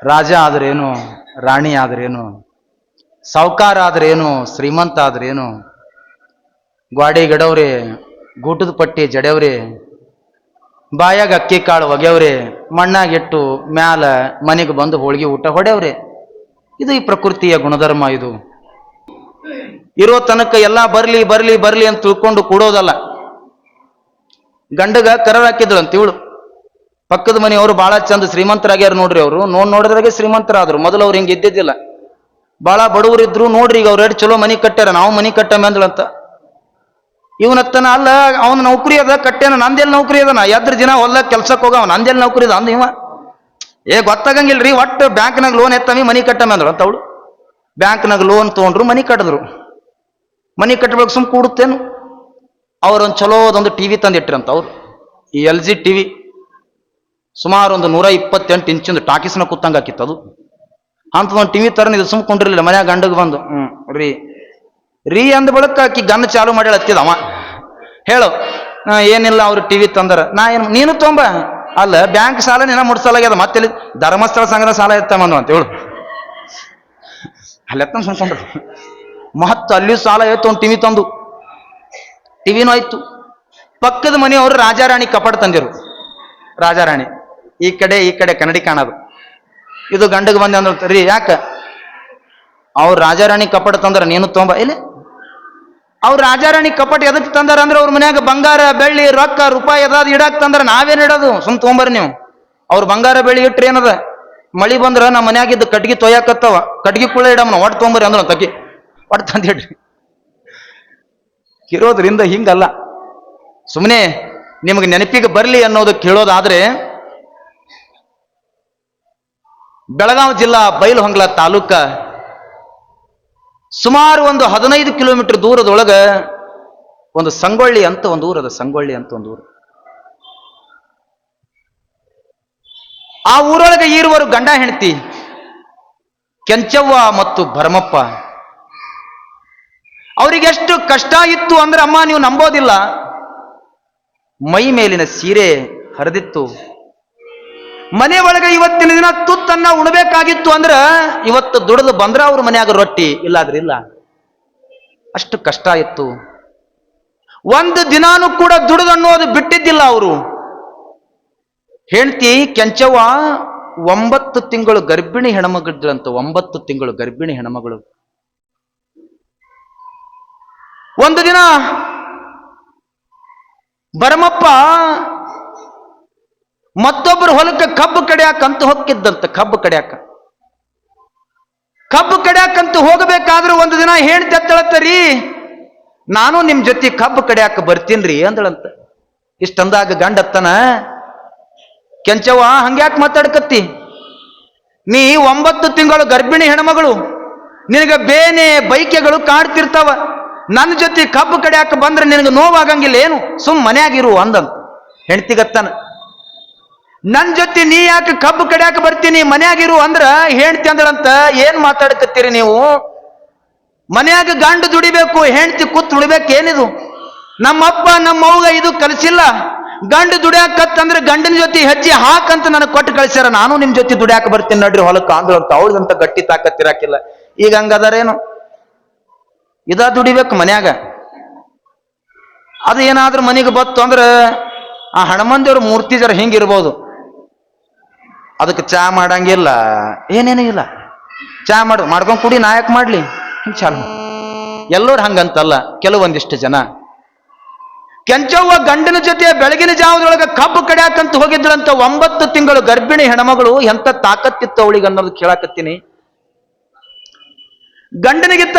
ರಾಜ ಆದ್ರೇನು, ರಾಣಿ ಆದ್ರೇನು, ಸಾವುಕಾರ ಆದ್ರೇನು, ಶ್ರೀಮಂತ ಆದ್ರೇನು, ಗ್ವಾಡಿ ಗಡವ್ರೆ, ಗೂಟದ ಪಟ್ಟಿ ಜಡೆಯವ್ರೆ, ಬಾಯಾಗ ಅಕ್ಕಿ ಕಾಳು ಒಗೆಯವ್ರೆ, ಮಣ್ಣಾಗಿಟ್ಟು ಮ್ಯಾಲ ಮನೆಗೆ ಬಂದು ಹೋಳಿಗೆ ಊಟ ಹೊಡೆಯವ್ರೆ. ಇದು ಈ ಪ್ರಕೃತಿಯ ಗುಣಧರ್ಮ. ಇದು ಇರೋ ತನಕ ಎಲ್ಲ ಬರ್ಲಿ ಬರ್ಲಿ ಬರ್ಲಿ ಅಂತ ತಿಳ್ಕೊಂಡು ಕೂಡೋದಲ್ಲ. ಗಂಡಗ ಕರರ್ ಹಾಕಿದ್ರು ಅಂತ ಇವಳು. ಪಕ್ಕದ ಮನೆಯವರು ಬಹಳ ಚಂದ ಶ್ರೀಮಂತರಾಗ್ಯಾರ ನೋಡ್ರಿ. ಅವರು ನೋಡಿದ್ರಾಗೆ ಶ್ರೀಮಂತರಾದ್ರು. ಮೊದಲು ಅವ್ರು ಹಿಂಗೆ ಇದ್ದಿದ್ದಿಲ್ಲ, ಬಹಳ ಬಡವರಿದ್ರು. ನೋಡ್ರಿ ಈಗ ಅವ್ರು ಚಲೋ ಮನಿ ಕಟ್ಟ್ಯಾರ, ನಾವು ಮನಿ ಕಟ್ಟಮೆ ಅಂದ್ಳಂತ. ಇವನತ್ತನ ಅಲ್ಲ, ಅವನ ನೌಕರಿ ಅದ ಕಟ್ಟೇನ, ನಂದೆಲ್ಲಿ ನೌಕರಿ ಅದನ, ಎದ್ರ ದಿನ ಹೊಲ್ದಾಗ ಕೆಲ್ಸಕ್ಕೆ ಹೋಗವ, ನಂದೆಲ್ಲಿ ನೌಕರಿ ಅದ ಅಂದ ಇವ. ಗೊತ್ತಾಗಂಗಿಲ್ರಿ, ಒಟ್ಟು ಬ್ಯಾಂಕ್ನಾಗ ಲೋನ್ ಎತ್ತಮಿ ಮನಿ ಕಟ್ಟಮೆ ಅಂದ್ರು ಅಂತ ಅವಳು. ಬ್ಯಾಂಕ್ನಾಗ ಲೋನ್ ತೊಗೊಂಡ್ರು, ಮನಿ ಕಟ್ಟಿದ್ರು. ಮನಿ ಕಟ್ಟಬೇಕು ಸುಮ್ ಕೂಡುತ್ತೇನು. ಅವ್ರೊಂದು ಚಲೋದೊಂದು ಟಿವಿ ತಂದಿಟ್ರಂತ ಅವ್ರು. ಈ LG ಟಿವಿ ಸುಮಾರು ಒಂದು 128 ಇಂಚಿಂದು ಟಾಕೀಸ್ನ ಕೂತಂಗ ಹಾಕಿತ್ತು ಅದು. ಅಂಥದೊಂದು ಟಿವಿ ತರನ ಇದು ಸುಮ್ ಕೊಂಡಿರ್ಲಿಲ್ಲ. ಮನ್ಯಾಗ ಗಂಡಗೆ ಬಂದು ರೀ ರೀ ಅಂದ ಬಳಕ ಆಕಿ ಗನ್ನ ಚಾಲು ಮಾಡಿ ಹತ್ತಿದ ಅವ. ಹೇಳು, ಏನಿಲ್ಲ ಅವ್ರು ಟಿವಿ ತಂದರ. ನಾ ಏನು, ನೀನು ತೊಂಬ. ಅಲ್ಲ, ಬ್ಯಾಂಕ್ ಸಾಲ ನೀನ ಮುಡ್ಸಲಾಗ್ಯದ, ಮತ್ತೆ ಧರ್ಮಸ್ಥಳ ಸಂಘದ ಸಾಲ ಎತ್ತಮಂದು ಅಂತ ಹೇಳು. ಅಲ್ಲಿ ಎತ್ತ ಸುಮ್ಕೊಂಡ್ರು. ಮಹತ್ ಅಲ್ಲಿ ಸಾಲ ಎತ್ತು ಒಂದು ಟಿವಿ ತಂದು. ಟಿವಿನೂ ಆಯ್ತು. ಪಕ್ಕದ ಮನೆಯವರು ರಾಜಾರಾಣಿ ಕಪಾಟ್ ತಂದಿರು. ರಾಜಾರಾಣಿ ಈ ಕಡೆ ಕನ್ನಡಿ ಕಾಣೋದು. ಇದು ಗಂಡಗೆ ಬಂದೆ ಅಂದ ರೀ, ಯಾಕ ಅವ್ರು ರಾಜಾರಾಣಿ ಕಪಾಟ್ ತಂದಾರ, ನೀನು ತೊಂಬ. ಇಲ್ಲಿ ಅವ್ರು ರಾಜಾರಾಣಿ ಕಪಾಟ್ ಎದಕ್ ತಂದಾರ ಅಂದ್ರೆ ಅವ್ರ ಮನ್ಯಾಗ ಬಂಗಾರ ಬೆಳ್ಳಿ ರೊಕ್ಕ ರೂಪಾಯಿ ಅದಾದ ಇಡಾಕ್ ತಂದಾರ. ನಾವೇನ್ ಇಡೋದು, ಸುಮ್ ತೊಗೊಂಬರ್ರಿ ನೀವು. ಅವ್ರು ಬಂಗಾರ ಬೆಳ್ಳಿ ಇಟ್ರಿ ಏನದ, ಮಳಿ ಬಂದ್ರ ನಮ್ಮ ಮನ್ಯಾಗಿದ್ದ ಕಟ್ಗಿ ತೊಯ್ಯಾಕತ್ತವ, ಕಟ್ಗಿ ಕುಳ್ಳ ಇಡಮ್ಮ, ಒಟ್ಟು ತೊಗೊಂಬರ್ರಿ ಅಂದ್ರ ತಗ್ಗಿ ಒಟ್ಟು ತಂದಿಡ್ರಿ. ಇರೋದ್ರಿಂದ ಹಿಂಗಲ್ಲ. ಸುಮ್ಮನೆ ನಿಮಗೆ ನೆನಪಿಗೆ ಬರ್ಲಿ ಅನ್ನೋದು ಕೇಳೋದಾದ್ರೆ, ಬೆಳಗಾವಿ ಜಿಲ್ಲಾ ಬೈಲಹೊಂಗಲ ತಾಲೂಕ ಸುಮಾರು ಒಂದು 15 ಕಿಲೋಮೀಟರ್ ದೂರದೊಳಗ ಒಂದು ಸಂಗೊಳ್ಳಿ ಅಂತ ಒಂದು ಊರದ. ಸಂಗೊಳ್ಳಿ ಅಂತ ಒಂದು ಊರು. ಆ ಊರೊಳಗೆ ಈರುವರು ಗಂಡ ಹೆಂಡತಿ ಕೆಂಚವ್ವ ಮತ್ತು ಭರಮಪ್ಪ. ಅವ್ರಿಗೆ ಎಷ್ಟು ಕಷ್ಟ ಇತ್ತು ಅಂದ್ರೆ, ಅಮ್ಮ ನೀವು ನಂಬೋದಿಲ್ಲ, ಮೈ ಮೇಲಿನ ಸೀರೆ ಹರಿದಿತ್ತು. ಮನೆ ಒಳಗೆ ಇವತ್ತಿನ ದಿನ ತುತ್ತನ್ನ ಉಣಬೇಕಾಗಿತ್ತು ಅಂದ್ರ ಇವತ್ತು ದುಡಿದು ಬಂದ್ರ ಅವ್ರ ಮನ್ಯಾಗ ರೊಟ್ಟಿ, ಇಲ್ಲಾದ್ರೆ ಇಲ್ಲ. ಅಷ್ಟು ಕಷ್ಟ ಇತ್ತು. ಒಂದು ದಿನಾನು ಕೂಡ ದುಡಿದು ಅನ್ನೋದು ಬಿಟ್ಟಿದ್ದಿಲ್ಲ ಅವರು. ಹೆಂಡತಿ ಕೆಂಚವ್ವ 9 ತಿಂಗಳು ಗರ್ಭಿಣಿ ಹೆಣ್ಮಗಳಿದ್ರಂತ. 9 ತಿಂಗಳು ಗರ್ಭಿಣಿ ಹೆಣ್ಮಗಳು. ಒಂದು ದಿನ ಭರಮಪ್ಪ ಮತ್ತೊಬ್ಬರು ಹೊಲಕ್ಕೆ ಕಬ್ಬು ಕಡಿಯಾಕಂತ ಹೋಗಿದ್ದಂತ. ಕಬ್ಬು ಕಡಿಯಾಕಂತ ಹೋಗಬೇಕಾದ್ರೂ ಒಂದು ದಿನ ಹೆಂಡತಿ ಎತ್ತಳತ್ತರಿ, ನಾನು ನಿಮ್ ಜೊತೆ ಕಬ್ಬು ಕಡಿಯಾಕ ಬರ್ತೀನ್ರಿ ಅಂದಳಂತ. ಇಷ್ಟಂದಾಗ ಗಂಡತ್ತನ, ಕೆಂಚವ್ವ ಹಂಗ್ಯಾಕೆ ಮಾತಾಡ್ಕತ್ತಿ, ನೀ 9 ತಿಂಗಳು ಗರ್ಭಿಣಿ ಹೆಣ್ಮಗಳು, ನಿನಗೆ ಬೇನೆ ಬೈಕೆಗಳು ಕಾಡ್ತಿರ್ತಾವ, ನನ್ನ ಜೊತೆ ಕಬ್ಬು ಕಡಿಯಾಕ ಬಂದ್ರೆ ನಿನಗೆ ನೋವಾಗಂಗಿಲ್ಲ ಏನು, ಸುಮ್ ಮನ್ಯಾಗಿರು ಅಂದಂತ. ಹೆಂಡ್ತಿಗತ್ತಾನ, ನನ್ ಜೊತೆ ನೀ ಯಾಕೆ ಕಬ್ಬು ಕಡಿಯಾಕ ಬರ್ತೀನಿ, ಮನ್ಯಾಗಿರು ಅಂದ್ರ ಹೆಂಡ್ತಿ ಅಂದಳಂತ, ಏನ್ ಮಾತಾಡ್ಕತ್ತೀರಿ ನೀವು, ಮನ್ಯಾಗ ಗಂಡು ದುಡಿಬೇಕು, ಹೆಂಡ್ತಿ ಕೂತ್ ಉಳಿಬೇಕು ಏನಿದು, ನಮ್ಮಪ್ಪ ನಮ್ಮವ್ಗ ಇದು ಕಲಿಸಿಲ್ಲ. ಗಂಡು ದುಡಿಯಾಕತ್ತಂದ್ರೆ ಗಂಡನ ಜೊತೆ ಹೆಜ್ಜೆ ಹಾಕಂತ ನನಗೆ ಕೊಟ್ಟು ಕಳಿಸ್ಯಾರ, ನಾನು ನಿಮ್ ಜೊತೆ ದುಡಿಯಾಕ ಬರ್ತೀನಿ ನಡ್ರಿ ಹೊಲಕ್ಕ ಅಂದ್ಳಂತ. ಅವಳದಂತ ಗಟ್ಟಿ ತಾಕತ್ತಿರಾಕಿಲ್ಲ. ಈಗ ಹಂಗದಾರೇನು, ಇದ ದುಡಿಬೇಕು ಮನ್ಯಾಗ. ಅದು ಏನಾದ್ರೂ ಮನೆಗೆ ಬತ್ತು ಅಂದ್ರೆ ಆ ಹನುಮಂದಿಯವ್ರ ಮೂರ್ತಿ ಜರ ಹಿಂಗಿರ್ಬೋದು. ಅದಕ್ಕೆ ಚಾ ಮಾಡಂಗಿಲ್ಲ, ಏನೇನೂ ಇಲ್ಲ. ಚಾ ಮಾಡ್ಕೊಂಡು ಕುಡಿ, ನಾಯಕ್ ಮಾಡ್ಲಿ, ಹಿಂಗೆ ಚಾಲು. ಎಲ್ಲರೂ ಹಂಗಂತಲ್ಲ, ಕೆಲವೊಂದಿಷ್ಟು ಜನ. ಕೆಂಚವ್ವ ಗಂಡನ ಜೊತೆ ಬೆಳಗಿನ ಜಾವದೊಳಗೆ ಕಬ್ಬು ಕಡಿಯಾಕಂತ ಹೋಗಿದ್ಳಂತ. 9 ತಿಂಗಳು ಗರ್ಭಿಣಿ ಹೆಣ್ಮಗಳು. ಎಂತ ತಾಕತ್ತಿತ್ತು ಅವಳಿಗೆ ಅನ್ನೋದು ಕೇಳಾಕತ್ತೀನಿ. ಗಂಡನಿಗಿಂತ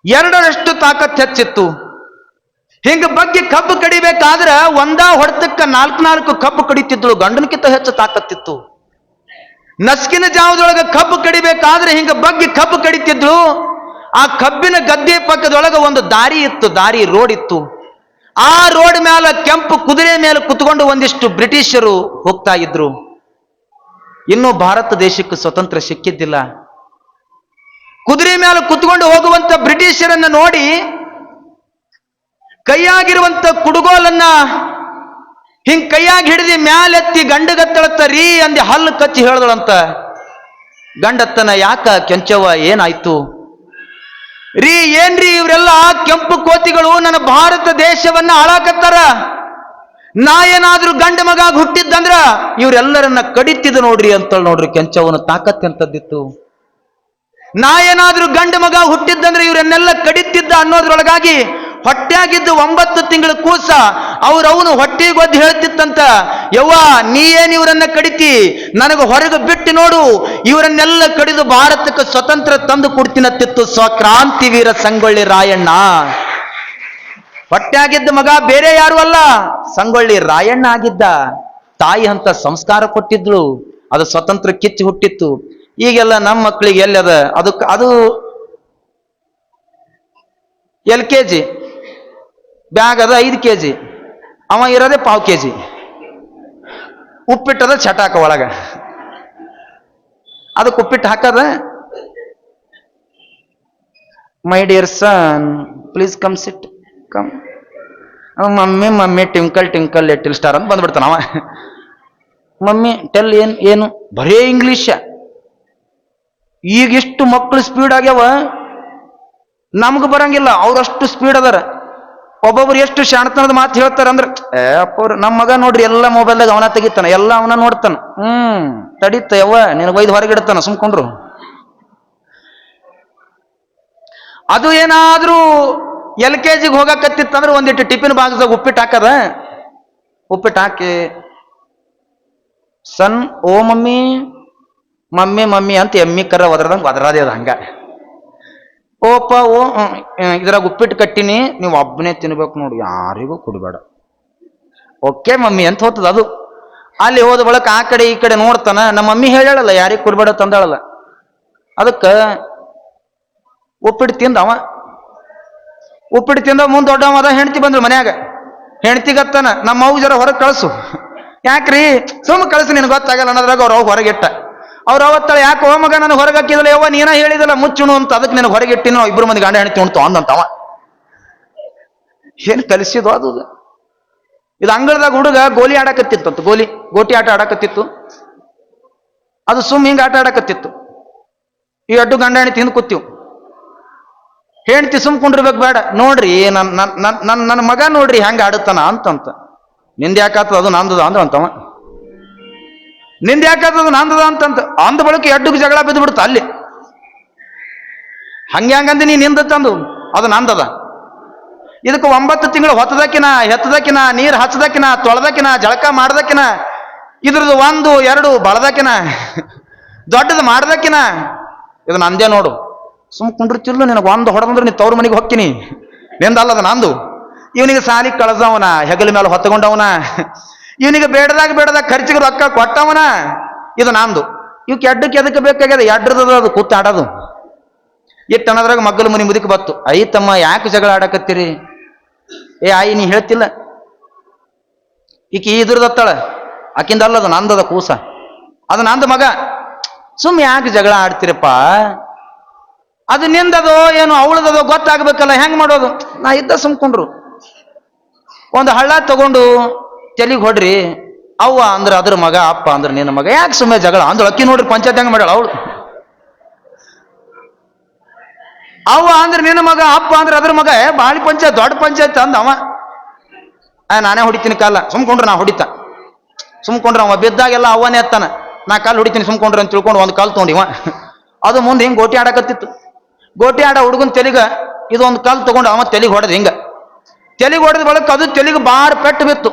2ರಷ್ಟು ತಾಕತ್ ಹೆಚ್ಚಿತ್ತು. ಹಿಂಗ ಬಗ್ಗೆ ಕಬ್ಬು ಕಡಿಬೇಕಾದ್ರ ಒಂದ ಹೊಡೆತಕ್ಕ 4 ಕಬ್ಬು ಕಡಿತಿದ್ಳು. ಗಂಡನಕ್ಕಿಂತ ಹೆಚ್ಚು ತಾಕತ್ತಿತ್ತು. ನಸ್ಕಿನ ಜಾವದೊಳಗೆ ಕಬ್ಬು ಕಡಿಬೇಕಾದ್ರೆ ಹಿಂಗ ಬಗ್ಗೆ ಕಬ್ಬು ಕಡಿತಿದ್ಳು. ಆ ಕಬ್ಬಿನ ಗದ್ದೆ ಪಕ್ಕದೊಳಗೆ ಒಂದು ದಾರಿ ಇತ್ತು, ರೋಡ್ ಇತ್ತು. ಆ ರೋಡ್ ಮೇಲೆ ಕೆಂಪು ಕುದುರೆ ಮೇಲೆ ಕುತ್ಕೊಂಡು ಒಂದಿಷ್ಟು ಬ್ರಿಟಿಷರು ಹೋಗ್ತಾ ಇದ್ರು. ಇನ್ನೂ ಭಾರತ ದೇಶಕ್ಕೆ ಸ್ವತಂತ್ರ ಸಿಕ್ಕಿದ್ದಿಲ್ಲ. ಕುದುರೆ ಮೇಲೆ ಕುತ್ಕೊಂಡು ಹೋಗುವಂತ ಬ್ರಿಟಿಷರನ್ನ ನೋಡಿ ಕೈಯಾಗಿರುವಂತ ಕುಡುಗೋಲನ್ನ ಹಿಂಗ್ ಕೈಯಾಗಿ ಹಿಡಿದಿ ಮ್ಯಾಲೆತ್ತಿ ಗಂಡಗತ್ತಳತ್ತ ರೀ ಅಂದಿ ಹಲ್ಲು ಕಚ್ಚಿ ಹೇಳ್ದಳಂತ. ಗಂಡತ್ತನ ಯಾಕ ಕೆಂಚವ್ವ ಏನಾಯ್ತು? ರೀ ಏನ್ರಿ ಇವರೆಲ್ಲ ಕೆಂಪು ಕೋತಿಗಳು ನನ್ನ ಭಾರತ ದೇಶವನ್ನ ಆಳಾಕತ್ತಾರ. ನಾ ಏನಾದ್ರೂ ಗಂಡ ಮಗ ಹುಟ್ಟಿದ್ದಂದ್ರ ಇವರೆಲ್ಲರನ್ನ ಕಡಿತಿದ್ದ ನೋಡ್ರಿ ಅಂತ ನೋಡ್ರಿ. ಕೆಂಚವ್ವನ ತಾಕತ್ ಎಂತದ್ದಿತ್ತು. ನಾ ಏನಾದ್ರೂ ಗಂಡ ಮಗ ಹುಟ್ಟಿದ್ದಂದ್ರೆ ಇವರನ್ನೆಲ್ಲ ಕಡಿತಿದ್ದ ಅನ್ನೋದ್ರೊಳಗಾಗಿ ಹೊಟ್ಟೆಯಾಗಿದ್ದು 9 ತಿಂಗಳ ಕೂಸ ಅವನು ಹೊಟ್ಟೆಗೊದ್ದು ಹೇಳ್ತಿತ್ತಂತ, ಯವ್ವ ನೀ ಏನ್ ಇವರನ್ನ ಕಡಿತಿ, ನನಗೆ ಹೊರಗೆ ಬಿಟ್ಟು ನೋಡು, ಇವರನ್ನೆಲ್ಲ ಕಡಿದು ಭಾರತಕ್ಕೆ ಸ್ವತಂತ್ರ ತಂದು ಕೊಡ್ತೀನತ್ತಿತ್ತು ಸ್ವಕ್ರಾಂತಿವೀರ ಸಂಗೊಳ್ಳಿ ರಾಯಣ್ಣ. ಹೊಟ್ಟೆಯಾಗಿದ್ದ ಮಗ ಬೇರೆ ಯಾರು ಅಲ್ಲ, ಸಂಗೊಳ್ಳಿ ರಾಯಣ್ಣ ಆಗಿದ್ದ. ತಾಯಿ ಅಂತ ಸಂಸ್ಕಾರ ಕೊಟ್ಟಿದ್ಳು, ಅದು ಸ್ವತಂತ್ರ ಕಿಚ್ಚಿ ಹುಟ್ಟಿತ್ತು. ಈಗೆಲ್ಲ ನಮ್ಮ ಮಕ್ಕಳಿಗೆ ಎಲ್ಲದ ಅದು LKG ಬ್ಯಾಗ್ ಅದ 5 kg, ಅವ ಇರೋದೇ 1/4 kg. ಉಪ್ಪಿಟ್ಟದ ಚಟಾಕ ಒಳಗ, ಅದಕ್ಕೆ ಉಪ್ಪಿಟ್ಟು ಹಾಕದ. My dear sun please come sit come. Mummy mummy twinkle twinkle little star ಅಂತ ಬಂದ್ಬಿಡ್ತಾನ ಅವ. ಮಮ್ಮಿ ಟೆಲ್ ಏನು ಬರೇ ಇಂಗ್ಲಿಷ್. ಈಗಿಷ್ಟು ಮಕ್ಕಳು ಸ್ಪೀಡ್ ಆಗ್ಯಾವ, ನಮ್ಗೆ ಬರಂಗಿಲ್ಲ, ಅವ್ರಷ್ಟು ಸ್ಪೀಡ್ ಅದಾರ. ಒಬ್ಬೊಬ್ರು ಎಷ್ಟು ಶಾಣತನದ ಮಾತು ಹೇಳ್ತಾರ ಅಂದ್ರೆ, ಅಪ್ಪವ್ರು ನಮ್ಮ ಮಗ ನೋಡ್ರಿ ಎಲ್ಲ ಮೊಬೈಲ್ದಾಗ ಅವನ ತೆಗಿತಾನ, ಎಲ್ಲ ಅವನ ನೋಡ್ತಾನ. ತಡೀತ ಯವ್ವ ನಿನಗೆ ಒಯ್ದು ಹೊರಗಿಡ್ತಾನ, ಸುಮ್ಕೊಂಡ್ರು. ಅದು ಏನಾದ್ರೂ LKGಗೆ ಹೋಗಕತ್ತಿತ್ತಂದ್ರೆ ಒಂದಿಟ್ಟು ಟಿಫಿನ್ ಬಾಕ್ಸ್ದಾಗ ಉಪ್ಪಿಟ್ಟು ಹಾಕದ. ಉಪ್ಪಿಟ್ಟು ಹಾಕಿ ಸನ್ ಓ ಮಮ್ಮಿ ಮಮ್ಮಿ ಮಮ್ಮಿ ಅಂತ ಎಮ್ಮಿ ಕರ ಒದರದಂಗೆ ಒದರಾದೆ ಅದು ಹಂಗ. ಓಪ ಓ ಇದ್ರಾಗ ಉಪ್ಪಿಟ್ಟು ಕಟ್ಟಿನಿ, ನೀವು ಒಬ್ಬನೇ ತಿನ್ಬೇಕು ನೋಡಿ, ಯಾರಿಗೂ ಕೊಡಬೇಡ. ಓಕೆ ಮಮ್ಮಿ ಅಂತ ಹೋಗ್ತದ ಅದು. ಅಲ್ಲಿ ಹೋದ ಬಳಕ ಆ ಕಡೆ ಈ ಕಡೆ ನೋಡ್ತಾನ. ನಮ್ಮ ಮಮ್ಮಿ ಹೇಳಲ್ಲ ಯಾರಿಗೆ ಕೊಡಬೇಡ ತಂದಾಳಲ್ಲ. ಅದಕ್ಕೆ ಉಪ್ಪಿಟ್ಟು ತಿಂದವ. ಉಪ್ಪಿಟ್ಟು ತಿಂದ ಮುಂದೆ ದೊಡ್ಡವ ಅದ. ಹೆಂಡತಿ ಬಂದ್ರು ಮನ್ಯಾಗ. ಹೆಂಡತಿಗತ್ತಾನ ನಮ್ಮ ಅವು ಜರ ಹೊರಗೆ ಕಳಿಸು. ಯಾಕ್ರಿ? ಸುಮ್ಮ ಕಳಿಸು, ನಿನಗೆ ಗೊತ್ತಾಗಲ್ಲ ಅನ್ನೋದ್ರಾಗ ಅವ್ರು ಅವಾಗ ಹೊರಗಿಟ್ಟ. ಅವ್ರು ಅವತ್ತಾಳ ಯಾಕೆ ಓ ಮಗ ನಾನು ಹೊರಗೆ ಹಾಕಿದಲ್ಲ, ಯವ್ವ ನೀನ ಹೇಳಿದಲ್ಲ ಮುಚ್ಚುಣು ಅಂತ, ಅದಕ್ಕೆ ನಿನಗೆ ಹೊರಗೆ ಇಟ್ಟಿನ, ನಾವು 2 ಮಂದಿ ಗಂಡ ಹೆಂಡತಿ ಉಣ್ತು ಅಂದಂತವ. ಏನು ಕಲಿಸಿದ್ವು ಅದು. ಇದು ಅಂಗಳದಾಗ ಹುಡುಗ ಗೋಲಿ ಆಡಕತ್ತಿತ್ತಂತ, ಗೋಟಿ ಆಟ ಆಡಕತ್ತಿತ್ತು. ಅದು ಸುಮ್ ಹಿಂಗೆ ಆಟ ಆಡಕತ್ತಿತ್ತು. ಈ 2 ಗಂಡ ಹೆಂಡತಿ ಹಿಂದೆ ಕೂತೀವಿ. ಹೆಂಡತಿ ಸುಮ್ ಕುಂಡಿರ್ಬೇಕು ಬೇಡ, ನೋಡ್ರಿ ನನ್ನ ಮಗ ನೋಡ್ರಿ ಹೆಂಗೆ ಆಡುತ್ತಾನ ಅಂತಂತ. ನಿಂದ ಯಾಕಾತದ, ಅದು ನಂದದ ಅಂದ್ರಂತವ. ನಿಂದ ಯಾಕಾತದ ನಂದದ ಅಂತಂತ ಅಂದ ಬಳಕ 2 ಜಗಳ ಬಿದ್ದು ಬಿಡುತ್ತ ಅಲ್ಲಿ. ಹಂಗಂದಿ ನೀ ನಿಂದ ತಂದು ಅದು ನಂದದ. ಇದಕ್ಕೆ 9 ತಿಂಗಳು ಹೊತ್ತದಕ್ಕಿನ ಹೆತ್ತದಕ್ಕಿನ ನೀರು ಹಚ್ಚದಕ್ಕಿನ ತೊಳೆದಕ್ಕಿನ ಜಳಕ ಮಾಡ್ದಕ್ಕಿನ ಇದ್ರದ್ದು 1 2 ಬಳದಕ್ಕಿನ ದೊಡ್ಡದು ಮಾಡ್ದಕ್ಕಿನ ಇದು ನಂದೇ ನೋಡು. ಸುಮ್ ಕುಂಡಿರ್ತಿರ್ಲು, ನಿನಗೆ 1 ಹೊಡೆದಂದ್ರೆ ನೀ ತವ್ರ ಮನೆಗೆ ಹೋಗ್ತೀನಿ, ನಿಂದಲ್ಲದ ನಂದು. ಇವನಿಗೆ ಸಾಲಿ ಕಳಸವನ, ಹೆಗಲ ಮೇಲೆ ಹೊತ್ತಕೊಂಡವನ, ಇವನಿಗೆ ಬೇಡದಾಗ ಖರ್ಚಿಗೆ ರೊಕ್ಕ ಕೊಟ್ಟವನ, ಇದು ನಂದು. ಇವಕ್ಕೆ ಎದಕ್ಕೆ ಬೇಕಾಗ್ಯದ, ಎಡ್ರದದ ಅದು ಕೂತ್ ಆಡೋದು. ಇಟ್ಟು ಅನ್ನೋದ್ರಾಗ ಮಗ್ಗಲ ಮನಿ ಮುದುಕಿ ಬತ್ತು. ಐತಮ್ಮ ಯಾಕೆ ಜಗಳ ಆಡಕತ್ತೀರಿ? ಆಯಿ ನೀ ಹೇಳ್ತಿಲ್ಲ, ಈಕಿ ಇದ್ರದತ್ತಾಳ, ಆಕಿಂದ ಅಲ್ಲದು ನಂದದ ಕೂಸ, ಅದು ನಂದು ಮಗ. ಸುಮ್ ಯಾಕೆ ಜಗಳ ಆಡ್ತೀರಪ್ಪ? ಅದು ನಿಂದದೋ ಏನು ಅವಳದದೋ ಗೊತ್ತಾಗ್ಬೇಕಲ್ಲ, ಹೆಂಗ್ ಮಾಡೋದು? ನಾ ಇದ್ದ ಸುಮ್ಕೊಂಡ್ರು. ಒಂದು ಹಳ್ಳ ತಗೊಂಡು ತೆಲಿಗೆ ಹೊಡ್ರಿ, ಅವ್ವ ಅಂದ್ರೆ ಅದ್ರ ಮಗ, ಅಪ್ಪ ಅಂದ್ರೆ ನಿನ್ನ ಮಗ, ಯಾಕೆ ಸುಮ್ಮನೆ ಜಗಳ ಅಂದಳು. ಅಕ್ಕಿ ನೋಡ್ರಿ ಪಂಚಾಯತ್ ಹೆಂಗ ಮಾಡ್ಯಾಳ ಅವಳು. ಅವ್ವ ಅಂದ್ರೆ ನಿನ್ನ ಮಗ, ಅಪ್ಪ ಅಂದ್ರೆ ಅದ್ರ ಮಗ, ಬಾಳಿ ಪಂಚಾಯತ್ ದೊಡ್ಡ ಪಂಚಾಯತ್ ಅಂದ ಅವ. ನಾನೇ ಹೊಡಿತೀನಿ ಕಾಲ, ಸುಮ್ಕೊಂಡ್ರೆ ನಾ ಹೊಡಿತ. ಸುಮ್ಕೊಂಡ್ರೆ ಅವ ಬಿದ್ದಾಗೆಲ್ಲ ಅವನೇ ಎತ್ತಾನ, ನಾ ಕಾಲು ಹೊಡಿತೀನಿ ಸುಮ್ಕೊಂಡ್ರೆ ಅಂತ ತಿಳ್ಕೊಂಡು 1 ಕಾಲು ತೊಗೊಂಡಿವ. ಅದು ಮುಂದೆ ಹಿಂಗೆ ಗೋಟಿ ಆಡಕತ್ತಿತ್ತು. ಗೋಟಿ ಆಡ ಹುಡುಗನ ತೆಲಿಗ ಇದೊಂದು ಕಾಲು ತಗೊಂಡು ಅವ ತೆಲಿಗೆ ಹೊಡೆದ. ಹಿಂಗ ತೆಲಿಗೆ ಹೊಡೆದ ಬಳಕ ಅದು ತೆಲಿಗೆ ಬಾರ್ ಪೆಟ್ಟು ಬಿತ್ತು.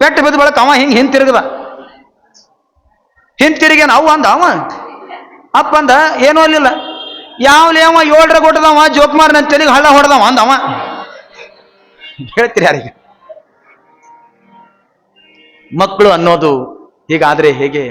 ಪೆಟ್ಟು ಬಿದ್ದ ಬಳಕ ಅವ ಹಿಂಗೆ ಹಿಂತಿರುಗದ. ಹಿಂತಿರುಗೇನ ಅವ ಅಂದ. ಅವ ಅಪ್ಪ ಅಂದ ಏನೂ ಅಲ್ಲಿಲ್ಲ. ಯಾವ್ಲೇ ಅವ 7ರ ಕೊಟ್ಟದವ ಜೋಕ್ಮಾರ್ ನನ್ನ ತೆಲಿಗೆ ಹಳ್ಳ ಹೊಡೆದವ ಅಂದವ. ಹೇಳ್ತೀರಿ ಯಾರಿಗೆ? ಮಕ್ಕಳು ಅನ್ನೋದು ಹೀಗಾದ್ರೆ ಹೇಗೆ?